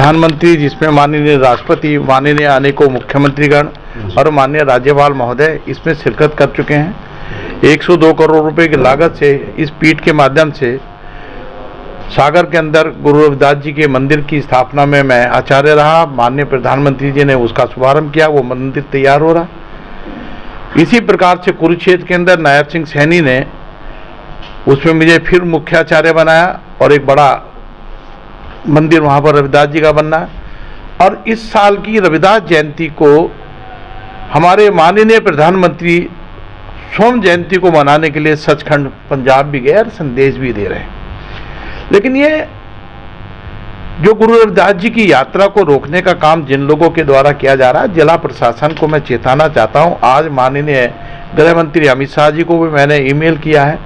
प्रधानमंत्री, जिसमें माननीय राष्ट्रपति, माननीय अनेकों मुख्यमंत्रीगण और माननीय राज्यपाल महोदय इसमें शिरकत कर चुके हैं। 102 करोड़ रुपए की लागत से इस पीठ के माध्यम से सागर के अंदर गुरु रविदास जी के मंदिर की स्थापना में मैं आचार्य रहा। माननीय प्रधानमंत्री जी ने उसका शुभारंभ किया, वो मंदिर तैयार हो रहा। इसी प्रकार से कुरुक्षेत्र के अंदर नायब सिंह सैनी ने उसमें मुझे फिर मुख्य आचार्य बनाया और एक बड़ा मंदिर वहाँ पर रविदास जी का बनना है। और इस साल की रविदास जयंती को हमारे माननीय प्रधानमंत्री स्वयं जयंती को मनाने के लिए सचखंड पंजाब भी गए और संदेश भी दे रहे हैं। लेकिन ये जो गुरु रविदास जी की यात्रा को रोकने का काम जिन लोगों के द्वारा किया जा रहा है, जिला प्रशासन को मैं चेताना चाहता हूं। आज माननीय गृह मंत्री अमित शाह जी को भी मैंने ईमेल किया है,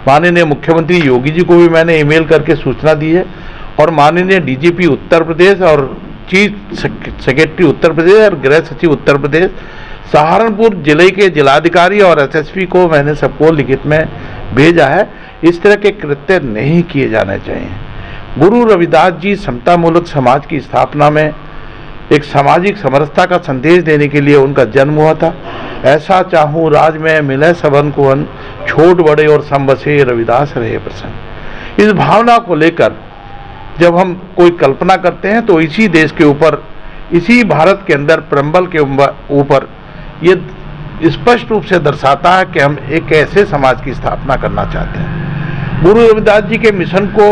माननीय मुख्यमंत्री योगी जी को भी मैंने ईमेल करके सूचना दी है, और माननीय डीजीपी उत्तर प्रदेश और चीफ सेक्रेटरी उत्तर प्रदेश और गृह सचिव उत्तर प्रदेश, सहारनपुर जिले के जिलाधिकारी और एसएसपी को मैंने सबको लिखित में भेजा है। इस तरह के कृत्य नहीं किए जाने चाहिए। गुरु रविदास जी समता मूलक समाज की स्थापना में एक सामाजिक समरसता का संदेश देने के लिए उनका जन्म हुआ था। ऐसा चाहूँ राज में मिले सबन को अन, छोट बड़े और सम बसे रविदास रहे प्रसन्न। इस भावना को लेकर जब हम कोई कल्पना करते हैं तो इसी देश के ऊपर, इसी भारत के अंदर प्रम्बल के ऊपर ये स्पष्ट रूप से दर्शाता है कि हम एक ऐसे समाज की स्थापना करना चाहते हैं। गुरु रविदास जी के मिशन को,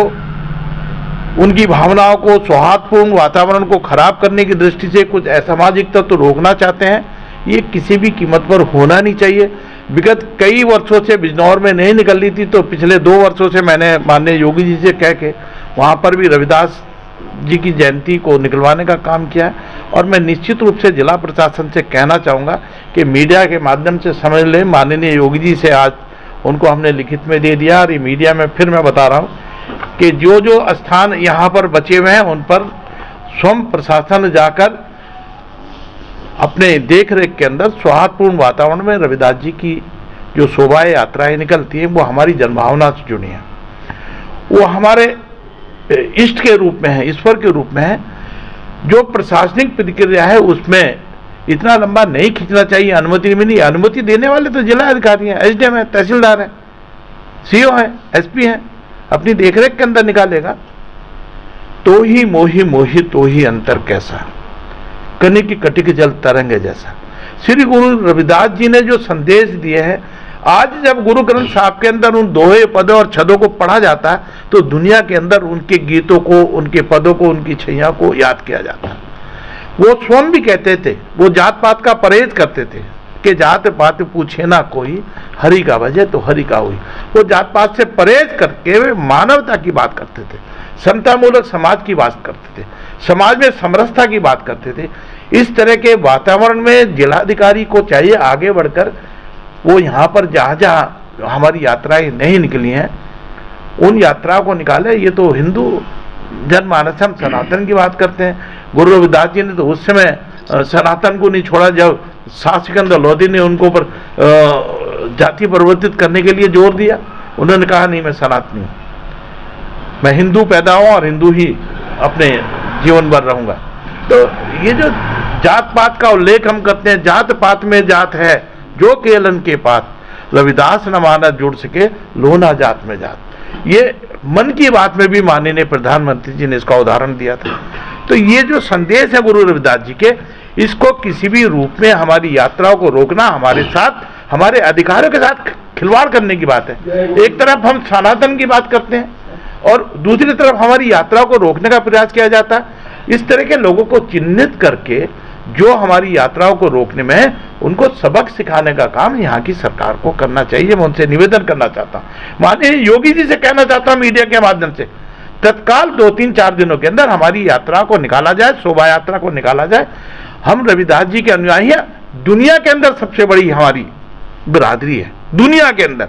उनकी भावनाओं को, सौहार्दपूर्ण वातावरण को खराब करने की दृष्टि से कुछ असामाजिक तत्व तो रोकना चाहते हैं। ये किसी भी कीमत पर होना नहीं चाहिए। विगत कई वर्षों से बिजनौर में नहीं निकल रही थी, तो पिछले 2 वर्षों से मैंने माननीय योगी जी से कह के वहाँ पर भी रविदास जी की जयंती को निकलवाने का काम किया है। और मैं निश्चित रूप से जिला प्रशासन से कहना चाहूँगा कि मीडिया के माध्यम से समझ लें, माननीय योगी जी से आज उनको हमने लिखित में दे दिया, और ये मीडिया में फिर मैं बता रहा हूँ कि जो जो स्थान यहाँ पर बचे हुए हैं उन पर स्वयं प्रशासन जाकर अपने देख रेख के अंदर सौहार्दपूर्ण वातावरण में रविदास जी की जो शोभा यात्राएं निकलती हैं वो हमारी जनभावना से जुड़ी हैं, वो हमारे इष्ट के रूप में है, ईश्वर के रूप में है। जो प्रशासनिक प्रतिक्रिया है उसमें इतना लंबा नहीं खींचना चाहिए। अनुमति में नहीं, अनुमति देने वाले तो जिला अधिकारी हैं, एसडीएम है, तहसीलदार है, सीओ है, एसपी है, अपनी देखरेख के अंदर निकालेगा। तो ही मोही मोही तो ही अंतर कैसा, कनि की कटिक जल तरंगे जैसा। श्री गुरु रविदास जी ने जो संदेश दिए हैं, आज जब गुरु ग्रंथ साहब के अंदर उन दोहे पदों और छदों को पढ़ा जाता है तो दुनिया के अंदर उनके गीतों को, उनके पदों को, उनकी छैया को याद किया जाता है। वो स्वयं भी कहते थे, वो जात पात का परहेज करते थे कि जात पात पूछे ना कोई, हरि का भजे तो हरि का हुई। वो जात पात से परहेज करके वे मानवता की बात करते थे, समता मूलक समाज की बात करते थे, समाज में समरसता की बात करते थे। इस तरह के वातावरण में जिलाधिकारी को चाहिए आगे बढ़कर वो यहाँ पर जहाँ जहाँ हमारी यात्राएं नहीं निकली हैं उन यात्राओं को निकाले। ये तो हिंदू जनमानस, हम सनातन की बात करते हैं। गुरु रविदास जी ने तो उस समय सनातन को नहीं छोड़ा जब शासकंद लोधी ने उनको पर जाति परिवर्तित करने के लिए जोर दिया। उन्होंने कहा नहीं, मैं सनातनी हूँ, मैं हिंदू पैदा हूँ और हिंदू ही अपने जीवन भर रहूँगा। तो ये जो जात पात का उल्लेख हम करते हैं, जात पात में जात है जो केलन के पात, रविदास न माना जुड़ सके लोना जात में जात। ये मन की बात में भी माननीय प्रधानमंत्री जी ने इसका उदाहरण दिया था। तो ये जो संदेश है गुरु रविदास जी के, इसको किसी भी रूप में हमारी यात्राओं को रोकना हमारे साथ, हमारे अधिकारों के साथ खिलवाड़ करने की बात है। एक तरफ हम सनातन की बात करते हैं और दूसरी तरफ हमारी यात्राओं को रोकने का प्रयास किया जाता है। इस तरह के लोगों को चिन्हित करके जो हमारी यात्राओं को रोकने में उनको सबक सिखाने का काम यहाँ की सरकार को करना चाहिए। मैं उनसे निवेदन करना चाहता हूँ, माननीय योगी जी से कहना चाहता हूँ मीडिया के माध्यम से, तत्काल 2-3-4 दिनों के अंदर हमारी यात्रा को निकाला जाए, शोभा यात्रा को निकाला जाए। हम रविदास जी के अनुयायी हैं। दुनिया के अंदर सबसे बड़ी हमारी बिरादरी है दुनिया के अंदर,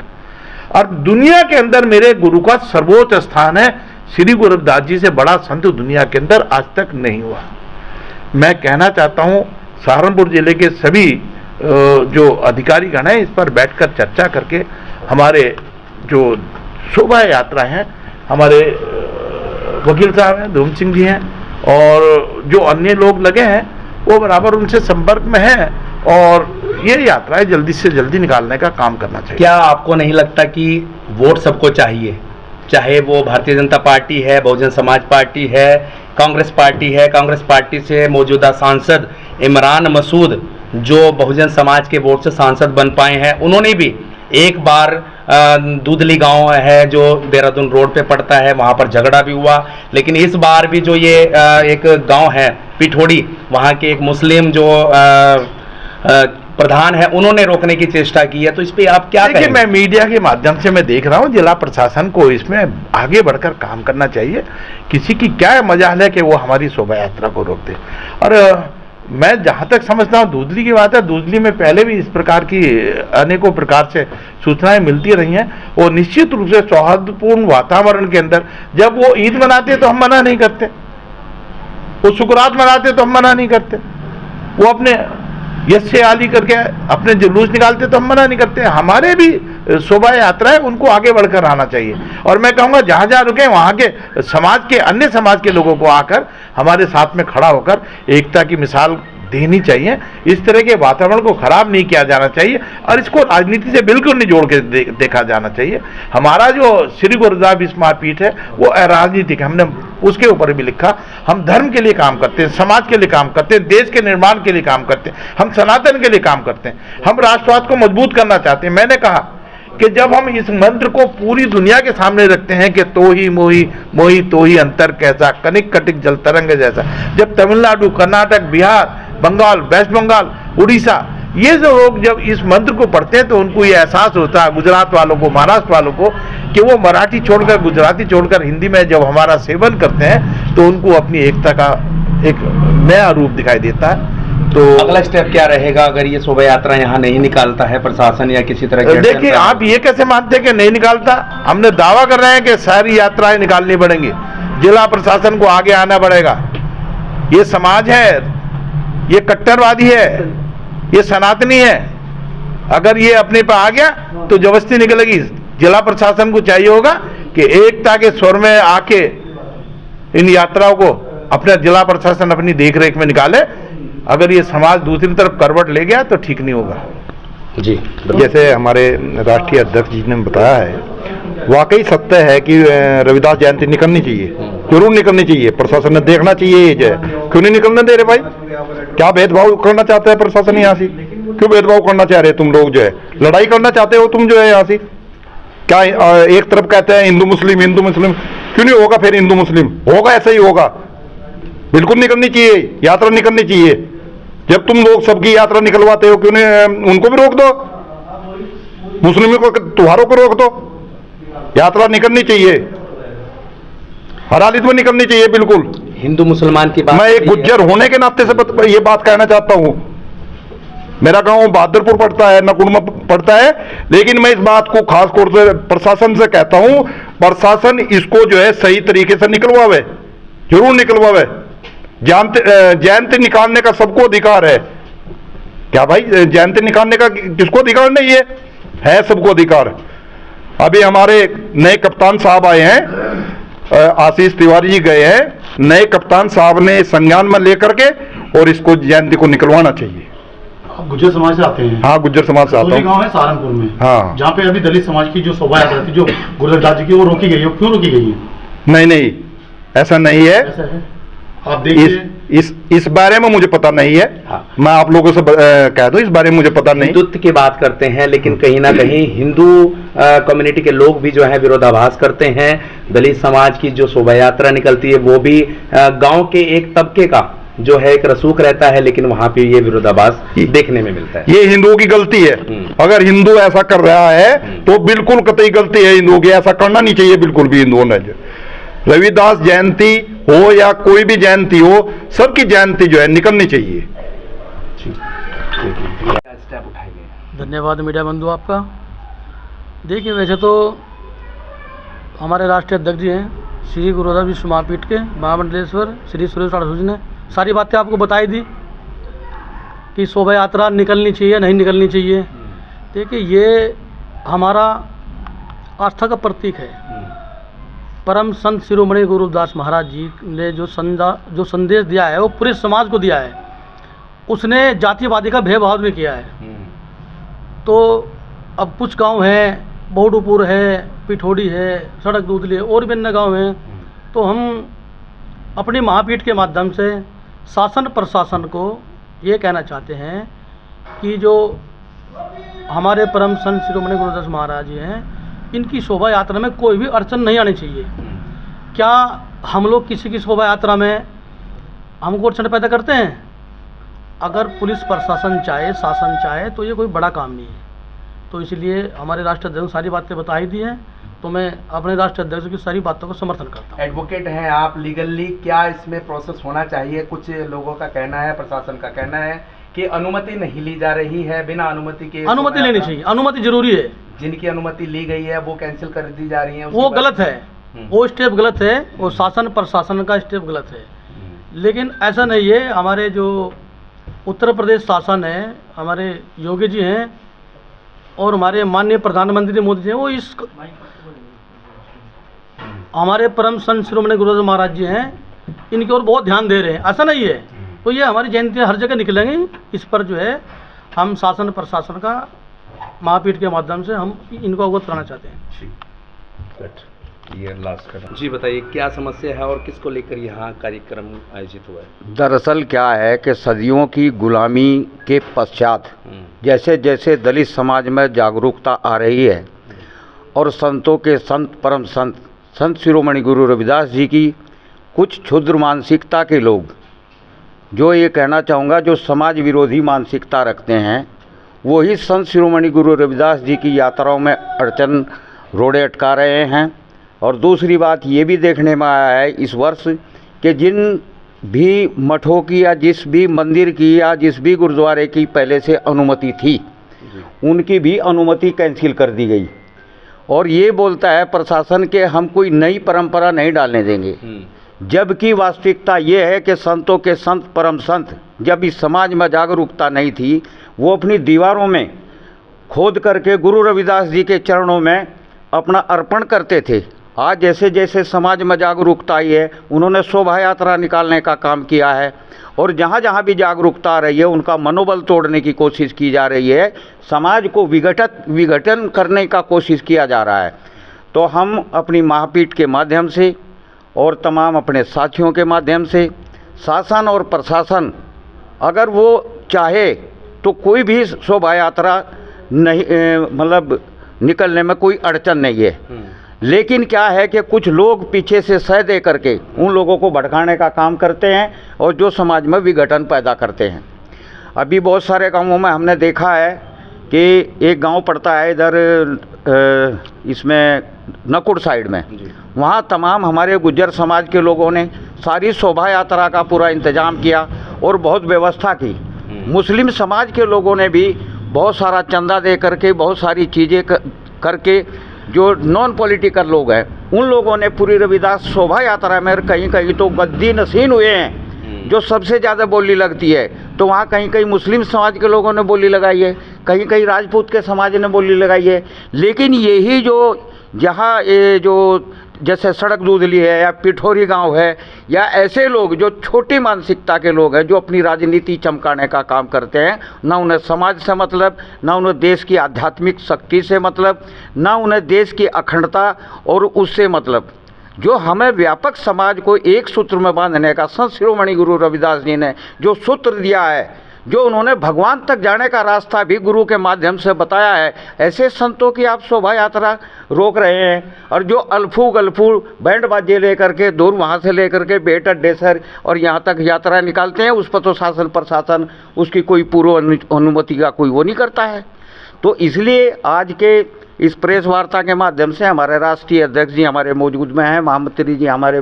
और दुनिया के अंदर मेरे गुरु का सर्वोच्च स्थान है। श्री गुरु रविदास जी से बड़ा संत दुनिया के अंदर आज तक नहीं हुआ। मैं कहना चाहता हूं सहारनपुर जिले के सभी जो अधिकारी गण हैं इस पर बैठकर चर्चा करके हमारे जो शोभा यात्रा है, हमारे वकील साहब हैं, धूम सिंह जी हैं और जो अन्य लोग लगे हैं वो बराबर उनसे संपर्क में हैं और ये यात्राएं जल्दी से जल्दी निकालने का काम करना चाहिए। क्या आपको नहीं लगता कि वोट सबको चाहिए, चाहे वो भारतीय जनता पार्टी है, बहुजन समाज पार्टी है, कांग्रेस पार्टी है? कांग्रेस पार्टी से मौजूदा सांसद इमरान मसूद जो बहुजन समाज के वोट से सांसद बन पाए हैं, उन्होंने भी एक बार दूधली गांव है जो देहरादून रोड पे पड़ता है, वहां पर झगड़ा भी हुआ, लेकिन इस बार भी जो ये एक गांव है पिठोड़ी, वहां के एक मुस्लिम जो प्रधान है, उन्होंने रोकने की चेष्टा की है। तो इस पे आप क्या कहेंगे? मैं मीडिया के माध्यम से मैं देख रहा हूँ जिला प्रशासन को इसमें आगे बढ़कर काम करना चाहिए। किसी की क्या मजाल है कि वो हमारी शोभा यात्रा को रोक दे। और मैं जहाँ तक समझता हूँ दूधली की बात है, दूधली में पहले भी इस प्रकार की अनेकों प्रकार से सूचनाएं मिलती रही हैं और निश्चित रूप से सौहार्दपूर्ण वातावरण के अंदर जब वो ईद मनाते तो हम मना नहीं करते, वो शुक्रात मनाते तो हम मना नहीं करते, वो अपने यस्से आली करके अपने जुलूस निकालते तो हम मना नहीं करते। हमारे भी शोभा यात्रा है, उनको आगे बढ़कर आना चाहिए। और मैं कहूँगा जहाँ जहाँ रुके वहाँ के समाज के अन्य समाज के लोगों को आकर हमारे साथ में खड़ा होकर एकता की मिसाल देनी चाहिए। इस तरह के वातावरण को खराब नहीं किया जाना चाहिए और इसको राजनीति से बिल्कुल नहीं जोड़ के देखा जाना चाहिए। हमारा जो श्री गुरुदास स्मारक पीठ है वो अराजनीतिक है, हमने उसके ऊपर भी लिखा। हम धर्म के लिए काम करते हैं, समाज के लिए काम करते हैं, देश के निर्माण के लिए काम करते हैं, हम सनातन के लिए काम करते हैं, हम राष्ट्रवाद को मजबूत करना चाहते हैं। मैंने कहा कि जब हम इस मंत्र को पूरी दुनिया के सामने रखते हैं कि तो ही मोही मोही तो ही अंतर कैसा, कनिक कटिक जल तरंग जैसा, जब तमिलनाडु, कर्नाटक, बिहार, बंगाल, वेस्ट बंगाल, उड़ीसा, ये जो लोग जब इस मंत्र को पढ़ते हैं तो उनको ये एहसास होता है, गुजरात वालों को, महाराष्ट्र वालों को, कि वो मराठी छोड़कर, गुजराती छोड़कर हिंदी में जब हमारा सेवन करते हैं तो उनको अपनी एकता का एक नया रूप दिखाई देता है। तो अगला स्टेप क्या रहेगा अगर ये शोभा यात्रा यहाँ नहीं निकालता है प्रशासन या किसी तरह के? देखिए, आप ये कैसे मानते हैं कि नहीं निकालता? हमने दावा कर रहे हैं कि सारी यात्राएं निकालनी पड़ेंगी, जिला प्रशासन को आगे आना पड़ेगा। ये समाज है, ये कट्टरवादी है, ये सनातनी है, अगर ये अपने पे आ गया तो जबरदस्ती निकलेगी। जिला प्रशासन को चाहिए होगा कि एकता के स्वर में आके इन यात्राओं को अपना जिला प्रशासन अपनी देखरेख में निकाले। अगर ये समाज दूसरी तरफ करवट ले गया तो ठीक नहीं होगा जी। जैसे हमारे राष्ट्रीय अध्यक्ष जी ने बताया है, वाकई सत्य है कि रविदास जयंती निकलनी चाहिए, जरूर निकलनी चाहिए। प्रशासन ने देखना चाहिए ये जो है, क्यों नहीं निकलने दे रहे भाई? क्या भेदभाव करना चाहते हैं प्रशासन यहाँ से? क्यों भेदभाव करना चाह रहे तुम लोग? जो है लड़ाई करना चाहते हो तुम जो है यहाँ से? क्या एक तरफ कहते हैं हिंदू मुस्लिम, हिंदू मुस्लिम, क्यों नहीं होगा फिर हिंदू मुस्लिम? होगा, ऐसा ही होगा। बिल्कुल निकलनी चाहिए, यात्रा निकलनी चाहिए। जब तुम लोग सबकी यात्रा निकलवाते हो, क्यों नहीं उनको भी रोक दो? मुस्लिमों को, त्योहारों को रोक दो। यात्रा निकलनी चाहिए, हर हालत में निकलनी चाहिए। बिल्कुल हिंदू मुसलमान की बात, मैं एक गुज्जर होने के नाते से ये बात कहना चाहता हूं। मेरा गांव बहादुरपुर पड़ता है, नकुड़मा पड़ता है, लेकिन मैं इस बात को खास तौर से प्रशासन से कहता हूं, प्रशासन इसको जो है सही तरीके से निकलवावे, जरूर निकलवावे। जयंती निकालने का सबको अधिकार है। क्या भाई, जयंती निकालने का किसको अधिकार नहीं है सबको अधिकार। अभी हमारे नए कप्तान साहब आए हैं, आशीष तिवारी जी गए हैं, नए कप्तान साहब ने संज्ञान में लेकर के और इसको जयंती को निकलवाना चाहिए। आप गुज्जर समाज से आते हैं? हाँ, गुज्जर समाज से आता हूँ। गांव है सहारनपुर में, हाँ, जहाँ पे अभी दलित समाज की जो शोभा यात्रा थी, जो गुरुदास जी की, वो रोकी गई है। क्यों रोकी गई है? नहीं, ऐसा नहीं है। ऐसा है, आप देखिए। इस बारे में मुझे पता नहीं है। हाँ। मैं आप लोगों से कह दूं, इस बारे में मुझे पता नहीं। हिंदुत्व की बात करते हैं, लेकिन कहीं ना कहीं हिंदू कम्युनिटी के लोग भी जो है विरोधाभास करते हैं। दलित समाज की जो शोभा यात्रा निकलती है वो भी गांव के एक तबके का जो है एक रसूख रहता है, लेकिन वहां पे ये विरोधाभास देखने में मिलता है। ये हिंदुओं की गलती है। अगर हिंदू ऐसा कर रहा है तो बिल्कुल कतई गलती है हिंदुओं की। ऐसा करना नहीं चाहिए बिल्कुल भी हिंदुओं ने। रविदास जयंती हो या कोई भी जयंती हो, सबकी जयंती जो है निकलनी चाहिए। धन्यवाद मीडिया बंधु आपका। देखिए, वैसे तो हमारे राष्ट्रीय अध्यक्ष जी हैं श्री गुरुदास विश्व महापीठ के महामंडलेश्वर श्री सुरेश ठाकुर जी ने सारी बातें आपको बताई दी कि शोभा यात्रा निकलनी चाहिए नहीं निकलनी चाहिए। देखिए, ये हमारा आस्था का प्रतीक है परम संत शिरोमणि गुरुदास महाराज जी ने जो संदेश दिया है वो पूरे समाज को दिया है। उसने जातिवादी का भेदभाव नहीं किया है। तो अब कुछ गांव हैं, बहुडुपुर है, पिठोड़ी है, सड़क दूधली है, और भी अन्य गाँव हैं। तो हम अपनी महापीठ के माध्यम से शासन प्रशासन को ये कहना चाहते हैं कि जो हमारे परम संत शिरोमणि गुरुदास महाराज जी हैं, इनकी शोभा यात्रा में कोई भी अड़चन नहीं आनी चाहिए। क्या हम लोग किसी की शोभा यात्रा में हमको अड़चन पैदा करते हैं? अगर पुलिस प्रशासन चाहे, शासन चाहे, तो ये कोई बड़ा काम नहीं है। तो इसलिए हमारे राष्ट्रीय अध्यक्ष सारी बातें बता ही दी हैं, तो मैं अपने राष्ट्रीय अध्यक्ष की सारी बातों को समर्थन करता हूँ। एडवोकेट हैं आप, लीगली क्या इसमें प्रोसेस होना चाहिए? कुछ लोगों का कहना है, प्रशासन का कहना है कि अनुमति नहीं ली जा रही है, बिना अनुमति के। अनुमति लेनी चाहिए, अनुमति जरूरी है। जिनकी अनुमति ली गई है वो कैंसिल कर दी जा रही है, वो गलत है, वो स्टेप गलत है, वो शासन प्रशासन का स्टेप गलत है। लेकिन ऐसा नहीं है, हमारे जो उत्तर प्रदेश शासन है, हमारे योगी जी हैं और हमारे माननीय प्रधानमंत्री मोदी जी हैं, वो इस हमारे परम संत शिरोमणि गुरुदास महाराज जी हैं, इनकी ओर बहुत ध्यान दे रहे हैं। ऐसा नहीं है, तो ये हमारी जयंतियाँ हर जगह निकलेंगी। इस पर जो है हम शासन प्रशासन का महापीठ के माध्यम से हम इनको अवगत कराना चाहते हैं। ये लास्ट कदम जी, बताइए क्या समस्या है और किसको लेकर यहाँ कार्यक्रम आयोजित हुआ है? दरअसल क्या है कि सदियों की गुलामी के पश्चात जैसे जैसे दलित समाज में जागरूकता आ रही है और संतों के संत परम संत संत शिरोमणि गुरु रविदास जी की कुछ क्षुद्र मानसिकता के लोग, जो ये कहना चाहूँगा जो समाज विरोधी मानसिकता रखते हैं, वही संत शिरोमणि गुरु रविदास जी की यात्राओं में अड़चन रोड़े अटका रहे हैं। और दूसरी बात ये भी देखने में आया है इस वर्ष कि जिन भी मठों की या जिस भी मंदिर की या जिस भी गुरुद्वारे की पहले से अनुमति थी, उनकी भी अनुमति कैंसिल कर दी गई। और ये बोलता है प्रशासन के हम कोई नई परंपरा नहीं डालने देंगे, जबकि वास्तविकता ये है कि संतों के संत परम संत जब इस समाज में जागरूकता नहीं थी, वो अपनी दीवारों में खोद करके गुरु रविदास जी के चरणों में अपना अर्पण करते थे। आज जैसे जैसे समाज में जागरूकता आई है, उन्होंने शोभा यात्रा निकालने का काम किया है और जहाँ जहाँ भी जागरूकता आ रही है उनका मनोबल तोड़ने की कोशिश की जा रही है, समाज को विघटन करने का कोशिश किया जा रहा है। तो हम अपनी महापीठ के माध्यम से और तमाम अपने साथियों के माध्यम से शासन और प्रशासन अगर वो चाहे तो कोई भी शोभा यात्रा नहीं मतलब निकलने में कोई अड़चन नहीं है। लेकिन क्या है कि कुछ लोग पीछे से सह दे करके उन लोगों को भड़काने का काम करते हैं और जो समाज में विघटन पैदा करते हैं। अभी बहुत सारे गांवों में हमने देखा है कि एक गांव पड़ता है इधर इसमें नकुड़ साइड में, वहाँ तमाम हमारे गुज्जर समाज के लोगों ने सारी शोभा यात्रा का पूरा इंतजाम किया और बहुत व्यवस्था की। मुस्लिम समाज के लोगों ने भी बहुत सारा चंदा दे करके बहुत सारी चीज़ें करके, जो नॉन पॉलिटिकल लोग हैं उन लोगों ने पूरी रविदास शोभा यात्रा में कहीं कहीं तो गद्दी नसीन हुए हैं, जो सबसे ज़्यादा बोली लगती है। तो वहाँ कहीं कहीं मुस्लिम समाज के लोगों ने बोली लगाई है, कहीं कहीं राजपूत के समाज ने बोली लगाई है। लेकिन यही जो जहाँ ये जो जैसे सड़क दूधली है या पिठोरी गांव है या ऐसे लोग जो छोटी मानसिकता के लोग हैं, जो अपनी राजनीति चमकाने का काम करते हैं, ना उन्हें समाज से मतलब, ना उन्हें देश की आध्यात्मिक शक्ति से मतलब, ना उन्हें देश की अखंडता और उससे मतलब, जो हमें व्यापक समाज को एक सूत्र में बांधने का संत शिरोमणि गुरु रविदास जी ने जो सूत्र दिया है, जो उन्होंने भगवान तक जाने का रास्ता भी गुरु के माध्यम से बताया है, ऐसे संतों की आप शोभा यात्रा रोक रहे हैं। और जो अल्फू गल्फू बैंड बाजे लेकर के दूर वहाँ से लेकर के बेट अड्डे सर और यहाँ तक यात्रा निकालते हैं, उस पर तो शासन प्रशासन उसकी कोई पूर्व अनुमति का कोई वो नहीं करता है। तो इसलिए आज के इस प्रेस वार्ता के माध्यम से हमारे राष्ट्रीय अध्यक्ष जी हमारे मौजूद में हैं, महामंत्री जी हमारे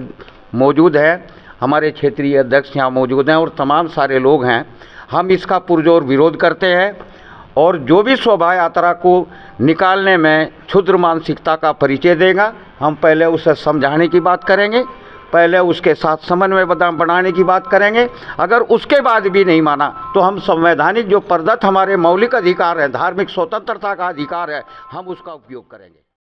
मौजूद हैं, हमारे क्षेत्रीय अध्यक्ष यहाँ मौजूद हैं और तमाम सारे लोग हैं। हम इसका पुरजोर विरोध करते हैं और जो भी शोभा यात्रा को निकालने में क्षुद्र मानसिकता का परिचय देगा, हम पहले उसे समझाने की बात करेंगे, पहले उसके साथ समन्वय बनाने की बात करेंगे। अगर उसके बाद भी नहीं माना तो हम संवैधानिक जो प्रदत्त हमारे मौलिक अधिकार है, धार्मिक स्वतंत्रता का अधिकार है, हम उसका उपयोग करेंगे।